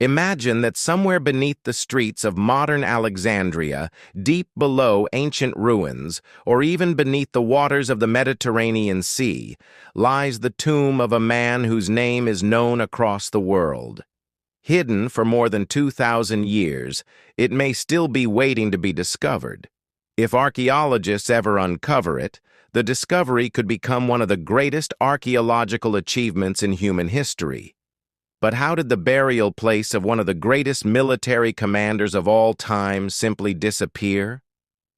Imagine that somewhere beneath the streets of modern Alexandria, deep below ancient ruins, or even beneath the waters of the Mediterranean Sea, lies the tomb of a man whose name is known across the world. Hidden for more than 2,000 years, it may still be waiting to be discovered. If archaeologists ever uncover it, the discovery could become one of the greatest archaeological achievements in human history. But how did the burial place of one of the greatest military commanders of all time simply disappear?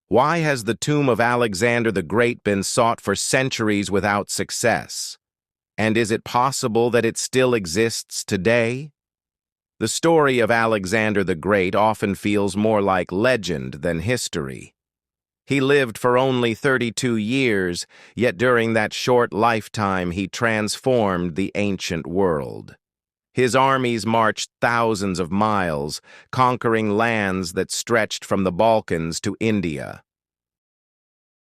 Why has the tomb of Alexander the Great been sought for centuries without success? And is it possible that it still exists today? The story of Alexander the Great often feels more like legend than history. He lived for only 32 years, yet during that short lifetime he transformed the ancient world. His armies marched thousands of miles, conquering lands that stretched from the Balkans to India.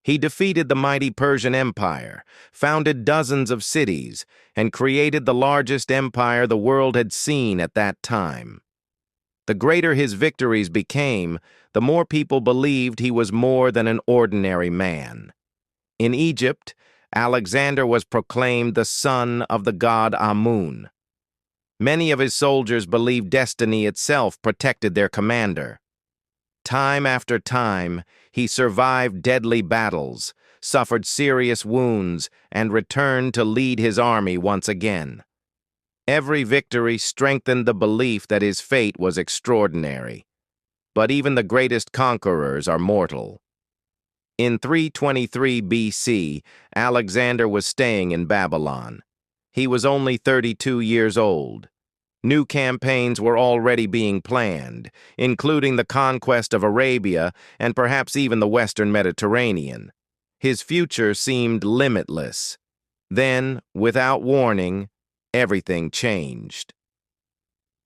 He defeated the mighty Persian Empire, founded dozens of cities, and created the largest empire the world had seen at that time. The greater his victories became, the more people believed he was more than an ordinary man. In Egypt, Alexander was proclaimed the son of the god Amun. Many of his soldiers believed destiny itself protected their commander. Time after time, he survived deadly battles, suffered serious wounds, and returned to lead his army once again. Every victory strengthened the belief that his fate was extraordinary. But even the greatest conquerors are mortal. In 323 BC, Alexander was staying in Babylon. He was only 32 years old. New campaigns were already being planned, including the conquest of Arabia and perhaps even the Western Mediterranean. His future seemed limitless. Then, without warning, everything changed.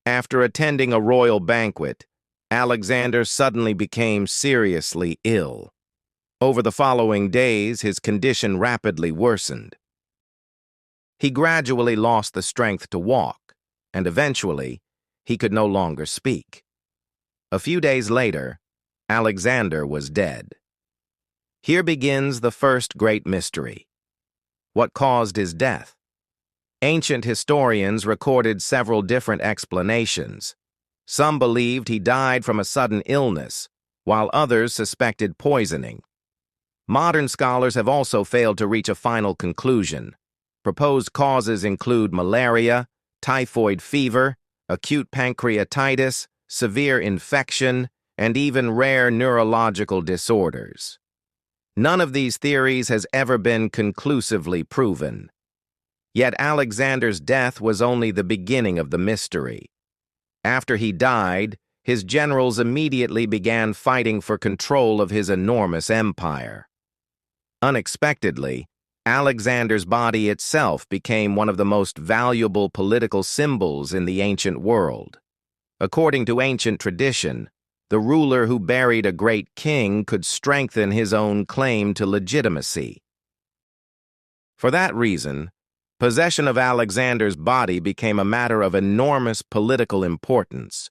After attending a royal banquet, Alexander suddenly became seriously ill. Over the following days, his condition rapidly worsened. He gradually lost the strength to walk, and eventually, he could no longer speak. A few days later, Alexander was dead. Here begins the first great mystery. What caused his death? Ancient historians recorded several different explanations. Some believed he died from a sudden illness, while others suspected poisoning. Modern scholars have also failed to reach a final conclusion. Proposed causes include malaria, typhoid fever, acute pancreatitis, severe infection, and even rare neurological disorders. None of these theories has ever been conclusively proven. Yet Alexander's death was only the beginning of the mystery. After he died, his generals immediately began fighting for control of his enormous empire. Unexpectedly, Alexander's body itself became one of the most valuable political symbols in the ancient world. According to ancient tradition, the ruler who buried a great king could strengthen his own claim to legitimacy. For that reason, possession of Alexander's body became a matter of enormous political importance.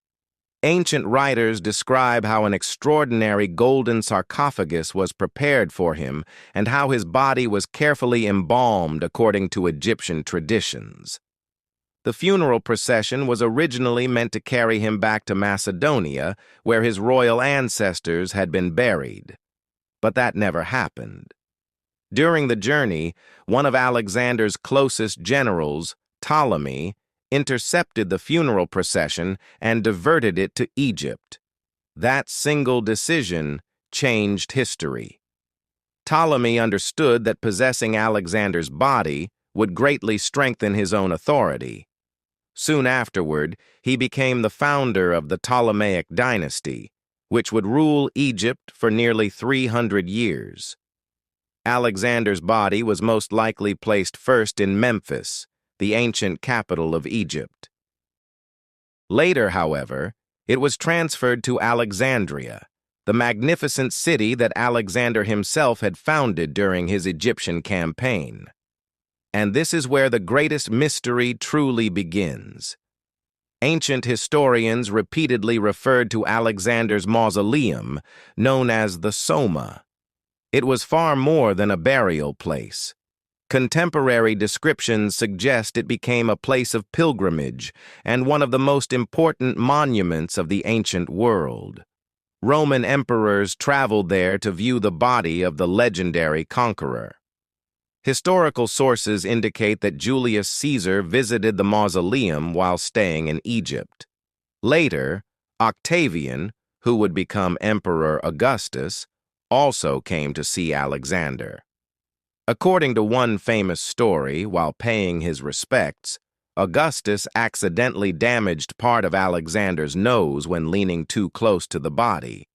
Ancient writers describe how an extraordinary golden sarcophagus was prepared for him and how his body was carefully embalmed according to Egyptian traditions. The funeral procession was originally meant to carry him back to Macedonia, where his royal ancestors had been buried. But that never happened. During the journey, one of Alexander's closest generals, Ptolemy, intercepted the funeral procession and diverted it to Egypt. That single decision changed history. Ptolemy understood that possessing Alexander's body would greatly strengthen his own authority. Soon afterward, he became the founder of the Ptolemaic dynasty, which would rule Egypt for nearly 300 years. Alexander's body was most likely placed first in Memphis, the ancient capital of Egypt. Later, however, it was transferred to Alexandria, the magnificent city that Alexander himself had founded during his Egyptian campaign. And this is where the greatest mystery truly begins. Ancient historians repeatedly referred to Alexander's mausoleum, known as the Soma. It was far more than a burial place. Contemporary descriptions suggest it became a place of pilgrimage and one of the most important monuments of the ancient world. Roman emperors traveled there to view the body of the legendary conqueror. Historical sources indicate that Julius Caesar visited the mausoleum while staying in Egypt. Later, Octavian, who would become Emperor Augustus, also came to see Alexander. According to one famous story, while paying his respects, Augustus accidentally damaged part of Alexander's nose when leaning too close to the body.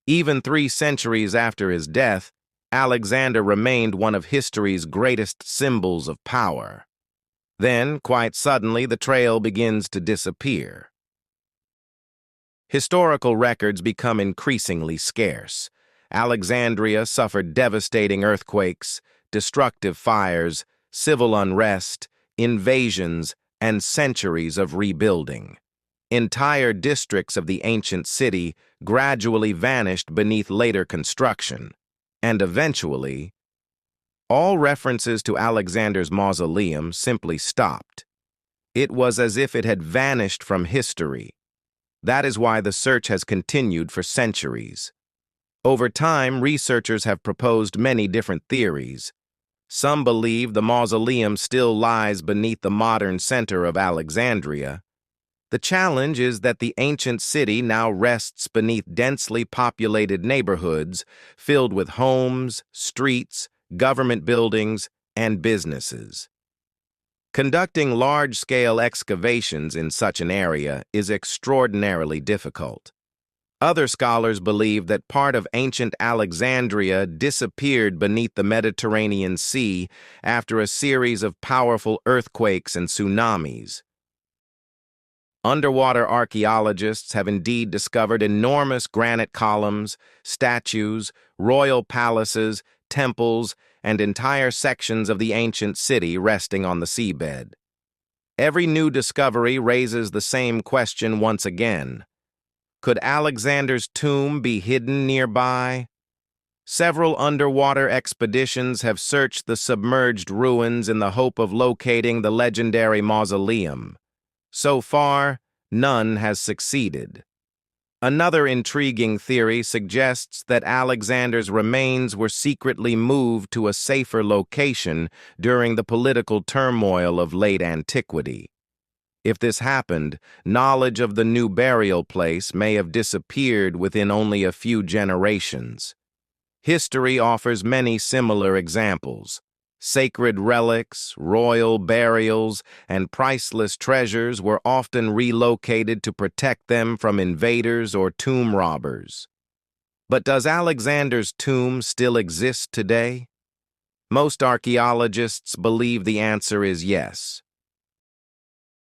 Even 3 centuries after his death, Alexander remained one of history's greatest symbols of power. Then, quite suddenly, the trail begins to disappear. Historical records become increasingly scarce. Alexandria suffered devastating earthquakes, destructive fires, civil unrest, invasions, and centuries of rebuilding. Entire districts of the ancient city gradually vanished beneath later construction, and eventually, all references to Alexander's mausoleum simply stopped. It was as if it had vanished from history. That is why the search has continued for centuries. Over time, researchers have proposed many different theories. Some believe the mausoleum still lies beneath the modern center of Alexandria. The challenge is that the ancient city now rests beneath densely populated neighborhoods filled with homes, streets, government buildings, and businesses. Conducting large-scale excavations in such an area is extraordinarily difficult. Other scholars believe that part of ancient Alexandria disappeared beneath the Mediterranean Sea after a series of powerful earthquakes and tsunamis. Underwater archaeologists have indeed discovered enormous granite columns, statues, royal palaces, temples, and entire sections of the ancient city resting on the seabed. Every new discovery raises the same question once again. Could Alexander's tomb be hidden nearby? Several underwater expeditions have searched the submerged ruins in the hope of locating the legendary mausoleum. So far, none has succeeded. Another intriguing theory suggests that Alexander's remains were secretly moved to a safer location during the political turmoil of late antiquity. If this happened, knowledge of the new burial place may have disappeared within only a few generations. History offers many similar examples. Sacred relics, royal burials, and priceless treasures were often relocated to protect them from invaders or tomb robbers. But does Alexander's tomb still exist today? Most archaeologists believe the answer is yes.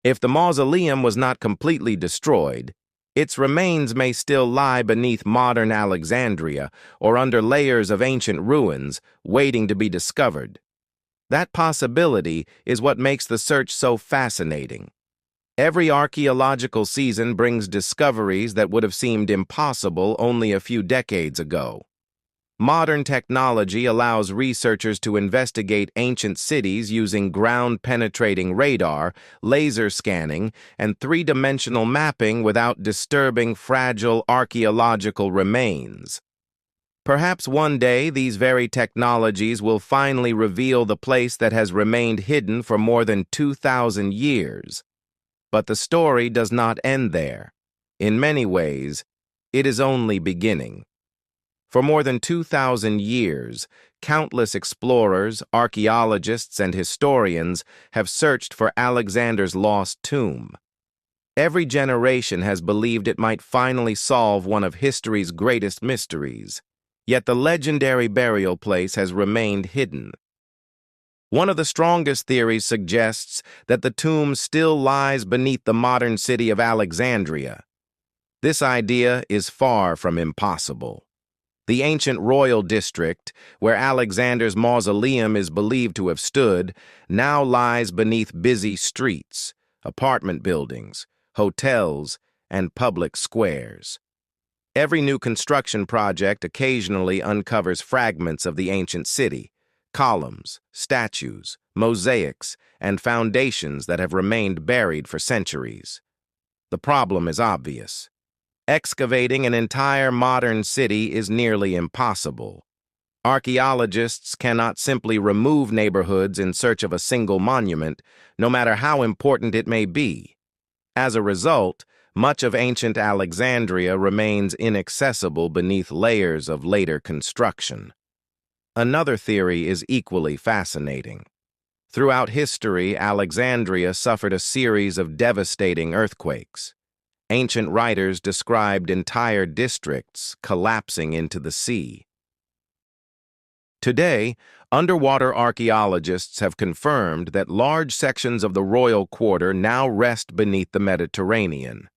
If the mausoleum was not completely destroyed, its remains may still lie beneath modern Alexandria or under layers of ancient ruins waiting to be discovered. That possibility is what makes the search so fascinating. Every archaeological season brings discoveries that would have seemed impossible only a few decades ago. Modern technology allows researchers to investigate ancient cities using ground-penetrating radar, laser scanning, and 3-dimensional mapping without disturbing fragile archaeological remains. Perhaps one day these very technologies will finally reveal the place that has remained hidden for more than 2,000 years. But the story does not end there. In many ways, it is only beginning. For more than 2,000 years, countless explorers, archaeologists, and historians have searched for Alexander's lost tomb. Every generation has believed it might finally solve one of history's greatest mysteries. Yet the legendary burial place has remained hidden. One of the strongest theories suggests that the tomb still lies beneath the modern city of Alexandria. This idea is far from impossible. The ancient royal district, where Alexander's mausoleum is believed to have stood, now lies beneath busy streets, apartment buildings, hotels, and public squares. Every new construction project occasionally uncovers fragments of the ancient city, columns, statues, mosaics, and foundations that have remained buried for centuries. The problem is obvious. Excavating an entire modern city is nearly impossible. Archaeologists cannot simply remove neighborhoods in search of a single monument, no matter how important it may be. As a result, much of ancient Alexandria remains inaccessible beneath layers of later construction. Another theory is equally fascinating. Throughout history, Alexandria suffered a series of devastating earthquakes. Ancient writers described entire districts collapsing into the sea. Today, underwater archaeologists have confirmed that large sections of the royal quarter now rest beneath the Mediterranean.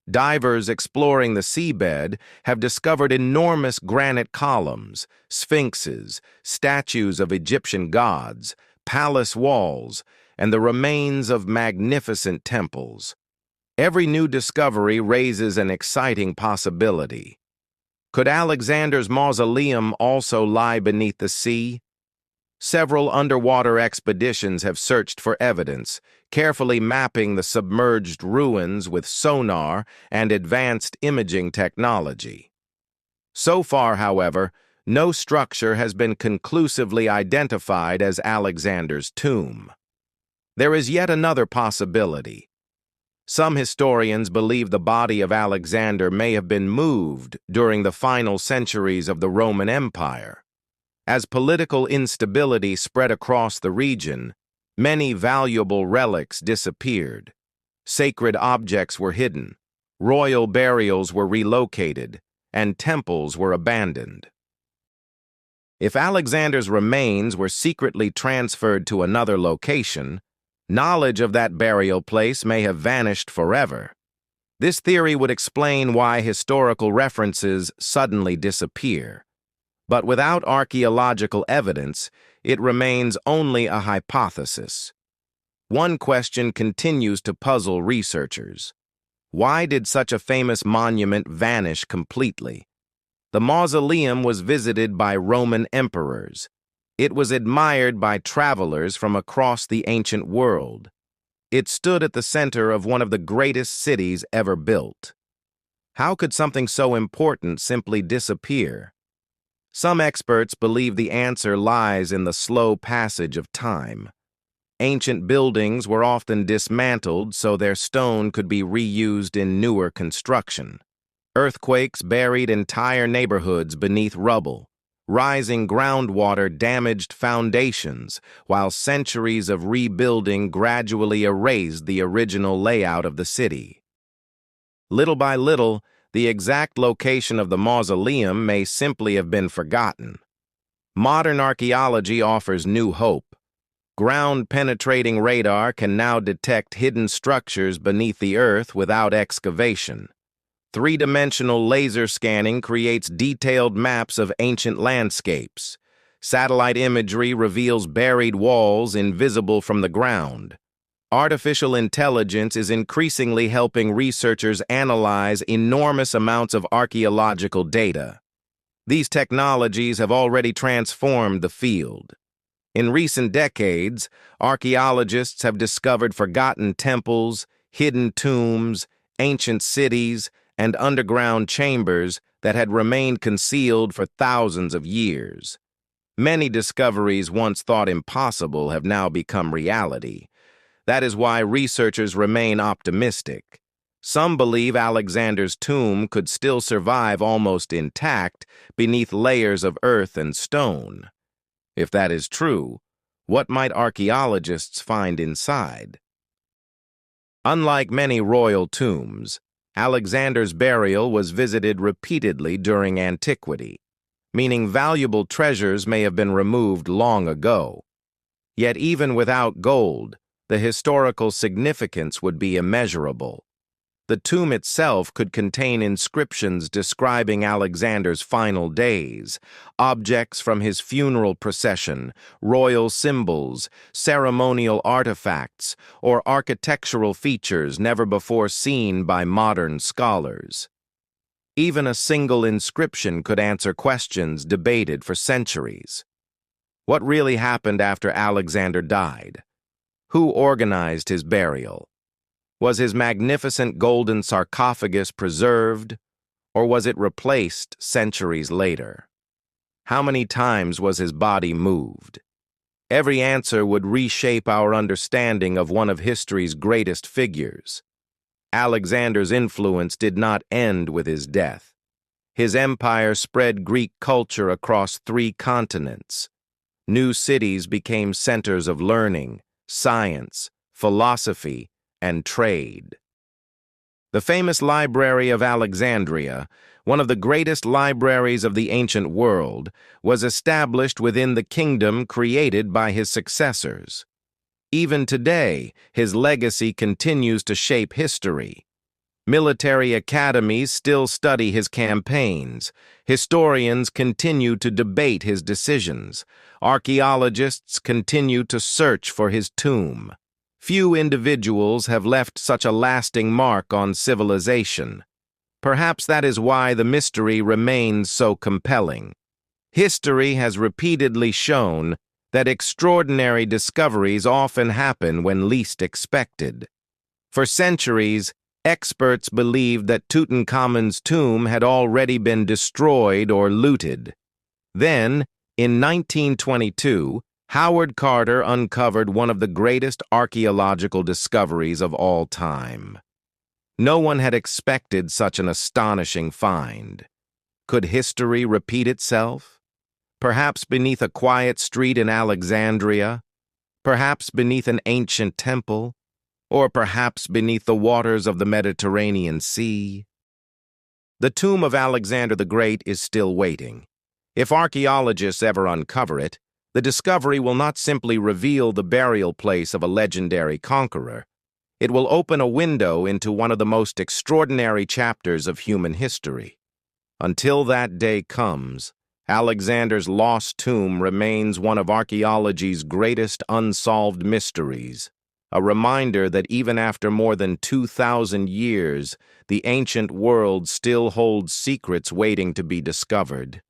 Divers exploring the seabed have discovered enormous granite columns, sphinxes, statues of Egyptian gods, palace walls, and the remains of magnificent temples. Every new discovery raises an exciting possibility. Could Alexander's mausoleum also lie beneath the sea? Several underwater expeditions have searched for evidence, carefully mapping the submerged ruins with sonar and advanced imaging technology. So far, however, no structure has been conclusively identified as Alexander's tomb. There is yet another possibility. Some historians believe the body of Alexander may have been moved during the final centuries of the Roman Empire. As political instability spread across the region, many valuable relics disappeared. Sacred objects were hidden, royal burials were relocated, and temples were abandoned. If Alexander's remains were secretly transferred to another location, knowledge of that burial place may have vanished forever. This theory would explain why historical references suddenly disappear. But without archaeological evidence, it remains only a hypothesis. One question continues to puzzle researchers. Why did such a famous monument vanish completely? The mausoleum was visited by Roman emperors. It was admired by travelers from across the ancient world. It stood at the center of one of the greatest cities ever built. How could something so important simply disappear? Some experts believe the answer lies in the slow passage of time. Ancient buildings were often dismantled so their stone could be reused in newer construction. Earthquakes buried entire neighborhoods beneath rubble. Rising groundwater damaged foundations, while centuries of rebuilding gradually erased the original layout of the city. Little by little, the exact location of the mausoleum may simply have been forgotten. Modern archaeology offers new hope. Ground-penetrating radar can now detect hidden structures beneath the earth without excavation. Three-dimensional laser scanning creates detailed maps of ancient landscapes. Satellite imagery reveals buried walls invisible from the ground. Artificial intelligence is increasingly helping researchers analyze enormous amounts of archaeological data. These technologies have already transformed the field. In recent decades, archaeologists have discovered forgotten temples, hidden tombs, ancient cities, and underground chambers that had remained concealed for thousands of years. Many discoveries once thought impossible have now become reality. That is why researchers remain optimistic. Some believe Alexander's tomb could still survive almost intact beneath layers of earth and stone. If that is true, what might archaeologists find inside? Unlike many royal tombs, Alexander's burial was visited repeatedly during antiquity, meaning valuable treasures may have been removed long ago. Yet even without gold, the historical significance would be immeasurable. The tomb itself could contain inscriptions describing Alexander's final days, objects from his funeral procession, royal symbols, ceremonial artifacts, or architectural features never before seen by modern scholars. Even a single inscription could answer questions debated for centuries. What really happened after Alexander died? Who organized his burial? Was his magnificent golden sarcophagus preserved, or was it replaced centuries later? How many times was his body moved? Every answer would reshape our understanding of one of history's greatest figures. Alexander's influence did not end with his death. His empire spread Greek culture across 3 continents. New cities became centers of learning, science, philosophy, and trade. The famous Library of Alexandria, one of the greatest libraries of the ancient world, was established within the kingdom created by his successors. Even today, his legacy continues to shape history. Military academies still study his campaigns. Historians continue to debate his decisions. Archaeologists continue to search for his tomb. Few individuals have left such a lasting mark on civilization. Perhaps that is why the mystery remains so compelling. History has repeatedly shown that extraordinary discoveries often happen when least expected. For centuries, experts believed that Tutankhamun's tomb had already been destroyed or looted. Then, in 1922, Howard Carter uncovered one of the greatest archaeological discoveries of all time. No one had expected such an astonishing find. Could history repeat itself? Perhaps beneath a quiet street in Alexandria? Perhaps beneath an ancient temple? Or perhaps beneath the waters of the Mediterranean Sea? The tomb of Alexander the Great is still waiting. If archaeologists ever uncover it, the discovery will not simply reveal the burial place of a legendary conqueror. It will open a window into one of the most extraordinary chapters of human history. Until that day comes, Alexander's lost tomb remains one of archaeology's greatest unsolved mysteries, a reminder that even after more than 2,000 years, the ancient world still holds secrets waiting to be discovered.